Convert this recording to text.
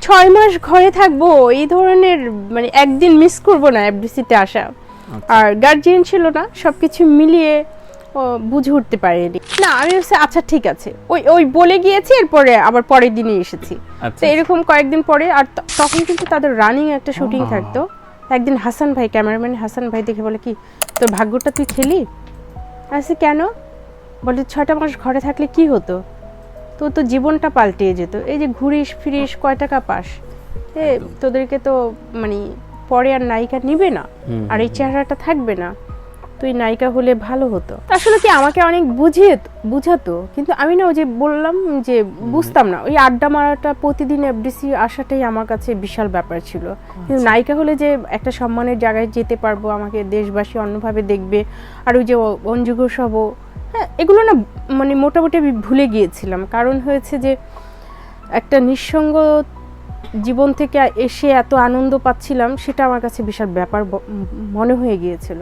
6 মাস ঘরে থাকবো এই ধরনের মানে একদিন মিস করব না এফডিসিতে আসা। আর গার্জিয়ান ছিল না, সবকিছু মিলিয়ে বুঝে উঠতে পারিনি। না আমি বলছি আচ্ছা ঠিক আছে, ওই ওই বলে গিয়েছি, এরপরে আবার পরের দিনই এসেছি। তো এরকম কয়েকদিন পরে, আর তখন কিন্তু তাদের রানিং একটা শুটিং থাকতো। একদিন হাসান ভাই, ক্যামেরাম্যান হাসান ভাই দেখে বলে কি তোর ভাগ্যটা তুই খেলি। আচ্ছা কেন? বলে 6টা মাস ঘরে থাকলে কি হতো, তো জীবনটা পাল্টে যেত। এই যে ঘুরিস ফিরিস কয় টাকা পাস, তোদেরকে তো মানে পরে আর নায়িকা নিবে না, আর এই চেহারাটা থাকবে না, তুই নায়িকা হলে ভালো হতো। আসলে কি আমাকে অনেক বুঝাতো, কিন্তু আমি না ওই যে বললাম যে বুঝতাম না। ওই আড্ডা মারাটা, প্রতিদিন এফডিসি আসাটাই আমার কাছে বিশাল ব্যাপার ছিল। কিন্তু নায়িকা হলে যে একটা সম্মানের জায়গায় যেতে পারবো, আমাকে দেশবাসী অন্যভাবে দেখবে, আর ওই যে অঞ্জু ঘোষ হব, হ্যাঁ এগুলো না মানে মোটামুটি আমি ভুলে গিয়েছিলাম। কারণ হয়েছে যে একটা নিঃসঙ্গ জীবন থেকে এসে এত আনন্দ পাচ্ছিলাম, সেটা আমার কাছে বিশাল ব্যাপার মনে হয়ে গিয়েছিল।